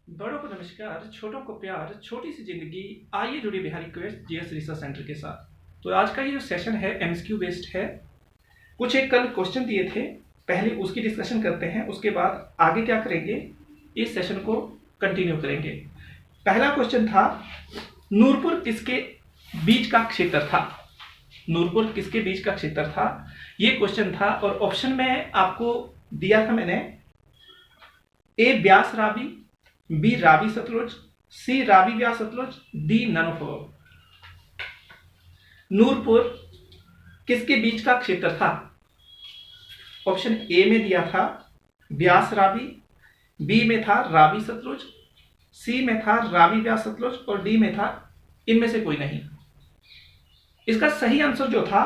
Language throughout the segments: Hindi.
बड़ों को नमस्कार, छोटों को प्यार, छोटी सी जिंदगी। आइए जुड़िए Bihari quest GS research centre के साथ। तो आज का ये जो सेशन है एमसीक्यू बेस्ड है। कुछ एक कल क्वेश्चन दिए थे, पहले उसकी डिस्कशन करते हैं, उसके बाद आगे क्या करेंगे, इस सेशन को कंटिन्यू करेंगे। पहला क्वेश्चन था, नूरपुर किसके बीच का क्षेत्र था? नूरपुर किसके बीच का क्षेत्र था, ये क्वेश्चन था। और ऑप्शन में आपको दिया था मैंने, A Beas Ravi, B Ravi Sutlej, C Ravi Vyas Sutlej, D none of all. Noorpur किसके बीच का क्षेत्र था? ऑप्शन ए में दिया था व्यास रावी, बी में था रावी सतलुज, सी में था रावी व्यास सतलुज और डी में था इनमें से कोई नहीं। इसका सही आंसर जो था,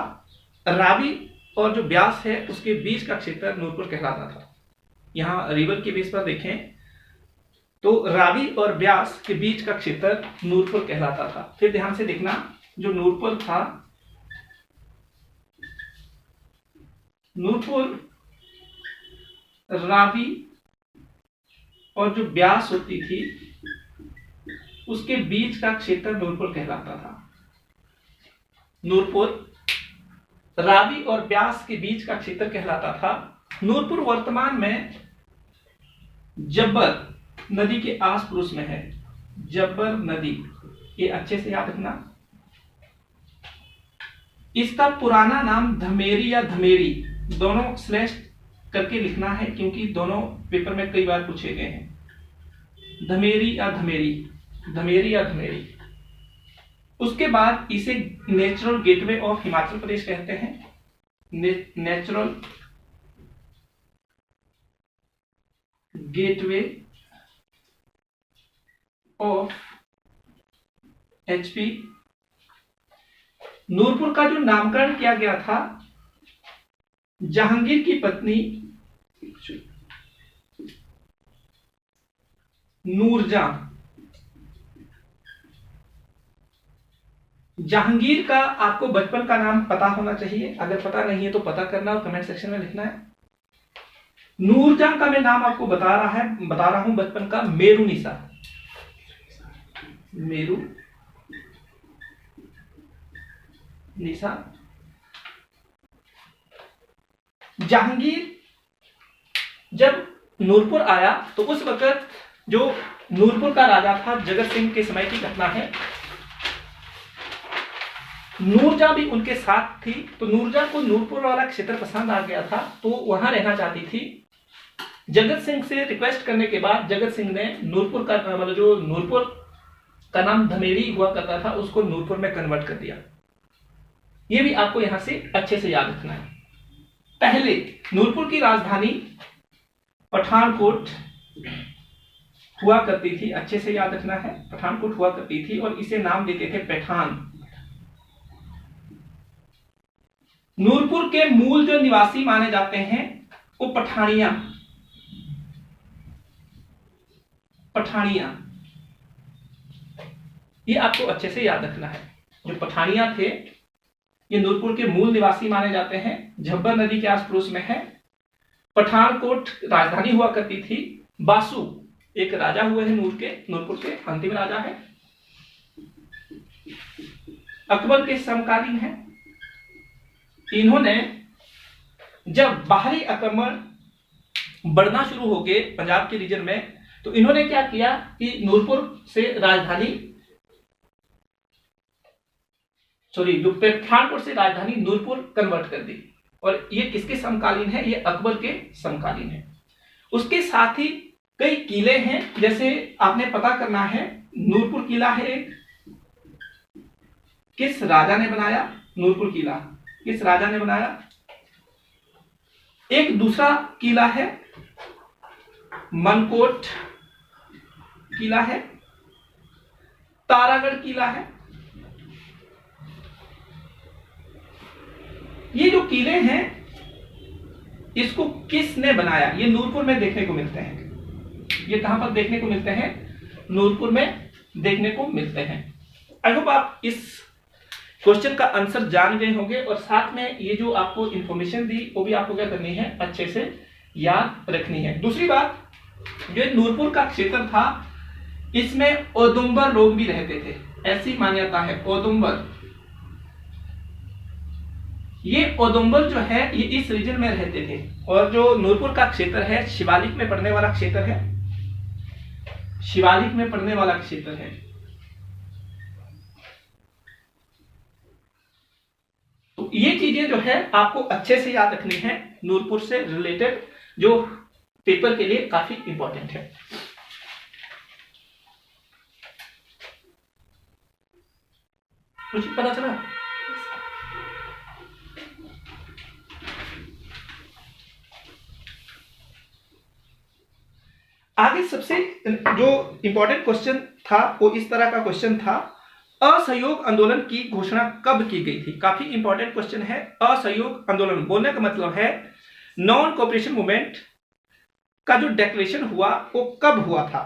रावी और जो व्यास है उसके बीच का क्षेत्र नूरपुर कहलाता था। यहां रिवर के बेस पर देखें तो रावी और व्यास के बीच का क्षेत्र नूरपुर कहलाता था। फिर ध्यान से देखना, जो नूरपुर था, नूरपुर रावी और जो व्यास होती थी उसके बीच का क्षेत्र नूरपुर कहलाता था। नूरपुर रावी और व्यास के बीच का क्षेत्र कहलाता था। नूरपुर वर्तमान में जब्बर नदी के आस पड़ोस में है। जब्बर नदी, ये अच्छे से याद रखना। इसका पुराना नाम धमेरी या धमेरी, दोनों स्लैश करके लिखना है क्योंकि दोनों पेपर में कई बार पूछे गए हैं। धमेरी या धमेरी, धमेरी या धमेरी। उसके बाद इसे natural gateway of Himachal Pradesh कहते हैं। Natural gateway of HP. Nurpur का जो नामकरण किया गया था, जहांगीर की पत्नी नूरजहां। जहांगीर का आपको बचपन का नाम पता होना चाहिए, अगर पता नहीं है तो पता करना और कमेंट सेक्शन में लिखना है। नूरजहां का मैं नाम आपको बता रहा हूं बचपन का, मेरुनिसा। मेरू निशा। जहांगीर जब नूरपुर आया तो उस वक्त जो नूरपुर का राजा था, जगत सिंह के समय की घटना है। नूरजहां भी उनके साथ थी, तो नूरजहां को नूरपुर वाला क्षेत्र पसंद आ गया था, तो वहां रहना चाहती थी। जगत सिंह से रिक्वेस्ट करने के बाद जगत सिंह ने नूरपुर का मतलब जो नूरपुर का नाम धमेरी हुआ करता था उसको नूरपुर में कन्वर्ट कर दिया। यह भी आपको यहां से अच्छे से याद रखना है। पहले नूरपुर की राजधानी पठानकोट हुआ करती थी, अच्छे से याद रखना है, पठानकोट हुआ करती थी और इसे नाम देते थे पैठान। नूरपुर के मूल जो निवासी माने जाते हैं वो पठानिया। पठानिया, ये आपको अच्छे से याद रखना है। जो पठानिया थे ये नूरपुर के मूल निवासी माने जाते हैं, झब्बर नदी के आस पड़ोस में है। पठानकोट राजधानी हुआ करती थी। बासु एक राजा हुए हैं नूरपुर के अंतिम राजा है, अकबर के समकालीन है। इन्होंने जब बाहरी आक्रमण बढ़ना शुरू हो गए पंजाब के रीजन में, तो इन्होंने क्या किया कि नूरपुर से राजधानी जो पठानकोट से राजधानी नूरपुर कन्वर्ट कर दी। और ये किसके समकालीन है? ये अकबर के समकालीन है। उसके साथ ही कई किले हैं, जैसे आपने पता करना है, नूरपुर किला है एक, किस राजा ने बनाया? नूरपुर किला किस राजा ने बनाया? एक दूसरा किला है मनकोट किला है, तारागढ़ किला है। ये जो किले हैं इसको किसने बनाया? ये नूरपुर में देखने को मिलते हैं। ये कहां पर देखने को मिलते हैं? नूरपुर में देखने को मिलते हैं। आई होप आप इस क्वेश्चन का आंसर जान गए होंगे और साथ में ये जो आपको इंफॉर्मेशन दी वो भी आपको क्या करनी है, अच्छे से याद रखनी है। दूसरी बात, जो नूरपुर का क्षेत्र था इसमें औदुंबर लोग भी रहते थे, ऐसी मान्यता है। औदुंबर, ये औदुंबर जो है ये इस रीजन में रहते थे। और जो नूरपुर का क्षेत्र है शिवालिक में पड़ने वाला क्षेत्र है, शिवालिक में पड़ने वाला क्षेत्र है। तो ये चीजें जो है आपको अच्छे से याद रखनी है, नूरपुर से रिलेटेड, जो पेपर के लिए काफी इंपॉर्टेंट है। कुछ पता चला? आगे सबसे जो इंपॉर्टेंट क्वेश्चन था वो इस तरह का क्वेश्चन था, असहयोग आंदोलन की घोषणा कब की गई थी। काफी इंपॉर्टेंट क्वेश्चन है। असहयोग आंदोलन बोलने का मतलब है नॉन कोऑपरेशन मूवमेंट का जो डिक्लेरेशन हुआ वो कब हुआ था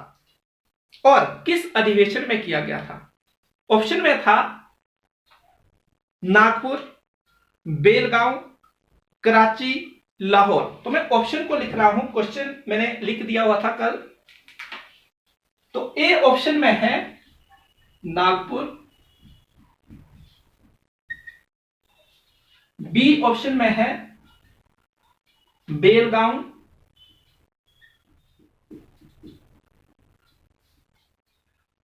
और किस अधिवेशन में किया गया था। ऑप्शन में था नागपुर, बेलगांव, कराची, लाहौर। तो मैं ऑप्शन को लिख रहा हूं, क्वेश्चन मैंने लिख दिया हुआ था कल। तो ए ऑप्शन में है नागपुर, बी ऑप्शन में है बेलगांव,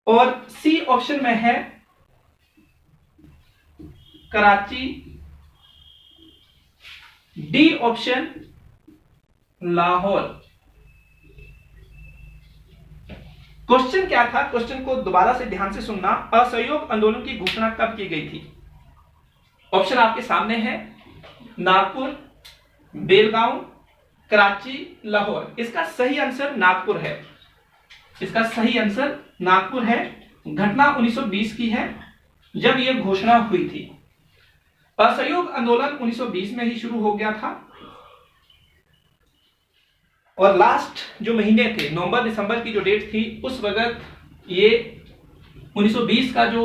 और सी ऑप्शन में है Karachi, D option Lahore. Question क्या था, क्वेश्चन को दोबारा से ध्यान से सुनना। असहयोग आंदोलन की घोषणा कब की गई थी। ऑप्शन आपके सामने है नागपुर, बेलगांव, कराची, लाहौर। इसका सही आंसर नागपुर है। इसका सही आंसर नागपुर है। घटना 1920 की है जब यह घोषणा हुई थी। असहयोग आंदोलन 1920 में ही शुरू हो गया था और लास्ट जो महीने थे नवंबर दिसंबर की जो डेट थी उस वक्त ये 1920 का जो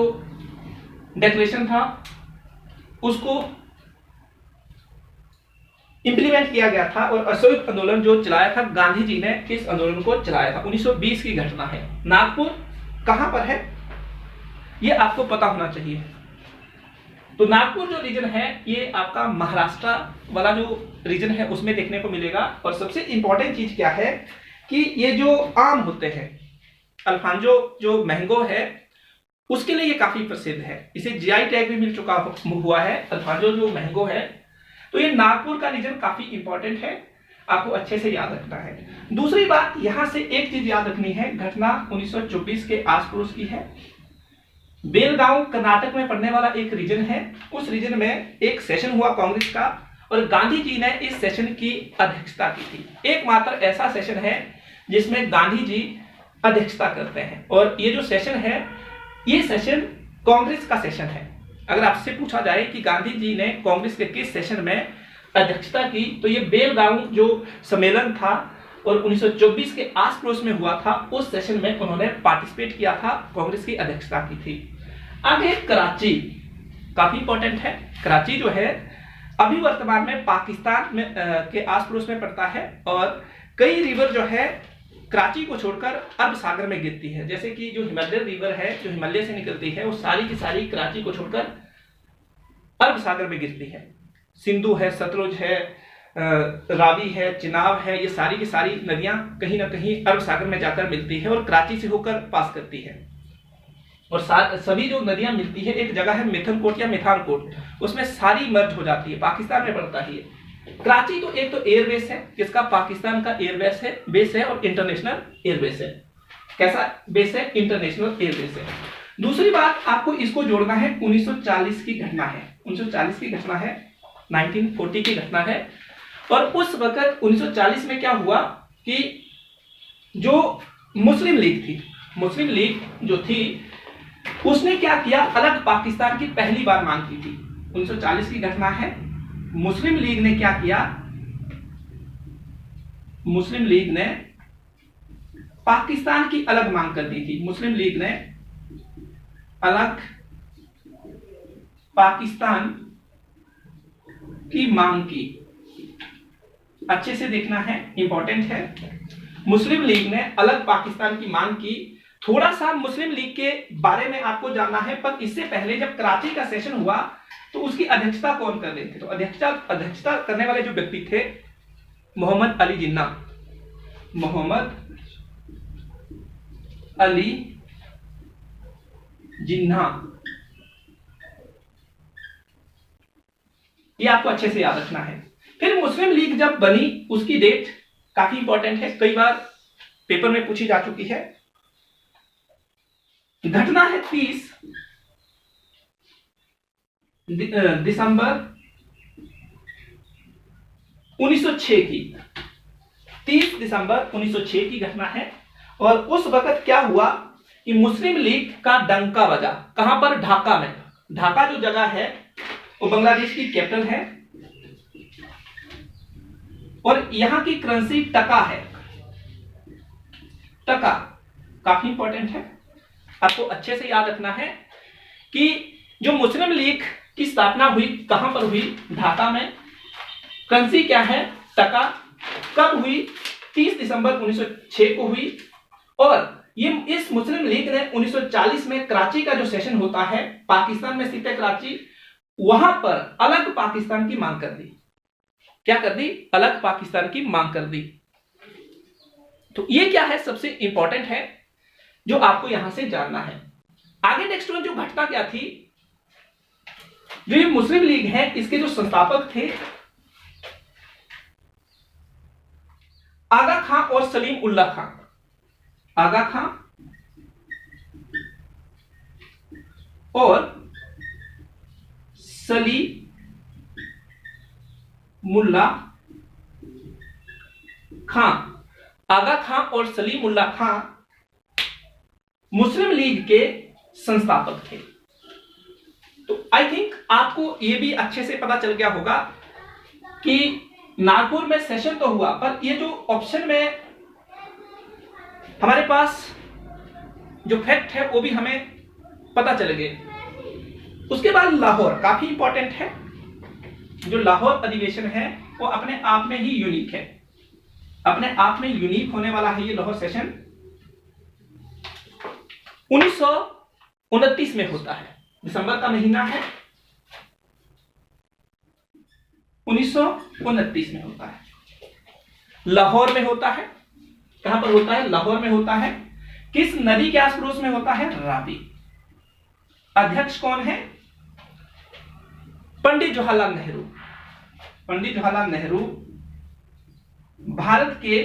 डिक्लेरेशन था उसको इंप्लीमेंट किया गया था। और असहयोग आंदोलन जो चलाया था गांधी जी ने, इस आंदोलन को चलाया था। 1920 की घटना है। नागपुर कहां पर है ये आपको पता होना चाहिए। तो नागपुर जो रीजन है ये आपका महाराष्ट्र वाला जो रीजन है उसमें देखने को मिलेगा। और सबसे इंपॉर्टेंट चीज क्या है कि ये जो आम होते हैं, अल्फांजो जो मैंगो है उसके लिए ये काफी प्रसिद्ध है। इसे जीआई टैग भी मिल चुका हुआ है, अल्फांजो जो मैंगो है। तो ये नागपुर का रीजन काफी इंपॉर्टेंट है, आपको अच्छे से याद रखना है। दूसरी बात यहां से एक चीज याद रखनी है, घटना 1924 के आस पड़ोस की है। बेलगांव कर्नाटक में पड़ने वाला एक रीजन है। उस रीजन में एक सेशन हुआ कांग्रेस का और गांधी जी ने इस सेशन की अध्यक्षता की थी। एकमात्र ऐसा सेशन है जिसमें गांधी जी अध्यक्षता करते हैं। और ये जो सेशन है ये सेशन कांग्रेस का सेशन है। अगर आपसे पूछा जाए कि गांधी जी ने कांग्रेस के किस सेशन में अध्यक्षता की तो ये बेलगांव जो सम्मेलन था और 1924 के आस पड़ोस में हुआ था उस सेशन में उन्होंने पार्टिसिपेट किया था, कांग्रेस की अध्यक्षता की थी। आगे कराची काफी इंपॉर्टेंट है। कराची जो है अभी वर्तमान में पाकिस्तान में के आस पड़ोस में पड़ता है और कई रिवर जो है कराची को छोड़कर अरब सागर में गिरती है। जैसे कि जो हिमालय रिवर है जो हिमालय से निकलती है वो सारी की सारी कराची को छोड़कर अरब सागर में गिरती है। सिंधु है, सतलुज है, रावी है, चिनाब है, ये सारी की सारी नदियां कहीं ना कहीं अरब सागर में जाकर मिलती है और कराची से होकर पास करती है। और सभी जो नदियां मिलती है एक जगह है मिथनकोट या मिथानकोट, उसमें सारी मर्ज हो जाती है, पाकिस्तान में पड़ता ही है। कराची तो एक तो एयरबेस है जिसका पाकिस्तान का एयरबेस है, बेस है और इंटरनेशनल एयरबेस है। कैसा बेस है? इंटरनेशनल एयरबेस है। दूसरी बात आपको इसको जोड़ना है, 1940 की घटना है। 1940 की घटना है, 1940 की घटना है। और उस वक्त 1940 में क्या हुआ कि जो मुस्लिम लीग थी, मुस्लिम लीग जो थी उसने क्या किया, अलग पाकिस्तान की पहली बार मांग की थी। 1940 की घटना है। मुस्लिम लीग ने क्या किया, मुस्लिम लीग ने पाकिस्तान की अलग मांग कर दी थी। मुस्लिम लीग ने अलग पाकिस्तान की मांग की। अच्छे से देखना है, इंपॉर्टेंट है। मुस्लिम लीग ने अलग पाकिस्तान की मांग की थोड़ा सा मुस्लिम लीग के बारे में आपको जानना है, पर इससे पहले जब कराची का सेशन हुआ तो उसकी अध्यक्षता कौन कर रहे थे? तो अध्यक्षता करने वाले जो व्यक्ति थे मोहम्मद अली जिन्ना। मोहम्मद अली जिन्ना, ये आपको अच्छे से याद रखना है। फिर मुस्लिम लीग जब बनी उसकी डेट काफी इंपॉर्टेंट है, कई बार पेपर में पूछी जा चुकी है। घटना है 30 दिसंबर 1906 की। 30 दिसंबर 1906 की घटना है। और उस वक्त क्या हुआ कि मुस्लिम लीग का डंका बजा। कहां पर? ढाका में। ढाका जो जगह है वो बांग्लादेश की कैपिटल है और यहां की करेंसी टका है। टका काफी इंपॉर्टेंट है, आपको अच्छे से याद रखना है कि जो मुस्लिम लीग की स्थापना हुई कहां पर हुई? ढाका में। करेंसी क्या है? टका। कब हुई? 30 दिसंबर 1906 को हुई। और ये इस मुस्लिम लीग ने 1940 में कराची का जो सेशन होता है, पाकिस्तान में स्थित है कराची, वहां पर अलग पाकिस्तान की मांग कर दी। क्या कर दी? अलग पाकिस्तान की मांग कर दी। तो ये क्या है? सबसे इंपॉर्टेंट है जो आपको यहां से जानना है। आगे नेक्स्ट वन जो घटना क्या थी, जो ये मुस्लिम लीग है इसके जो संस्थापक थे आगा खां और सलीम उल्लाह खां। आगा खां और सलीमुल्लाह खां। आगा खां और सलीमुल्लाह खां मुस्लिम लीग के संस्थापक थे। तो आई थिंक आपको यह भी अच्छे से पता चल गया होगा कि नागपुर में सेशन तो हुआ, पर ये जो ऑप्शन में हमारे पास जो फैक्ट है वो भी हमें पता चल गए। उसके बाद लाहौर काफी इंपॉर्टेंट है। जो लाहौर अधिवेशन है वो अपने आप में ही यूनिक है, अपने आप में यूनिक होने वाला है ये लाहौर सेशन। 1929 में होता है, दिसंबर का महीना है, 1929 में होता है। लाहौर में होता है। कहां पर होता है? लाहौर में होता है। किस नदी के आस पड़ोस में होता है? रावी। अध्यक्ष कौन है? पंडित जवाहरलाल नेहरू। पंडित जवाहरलाल नेहरू भारत के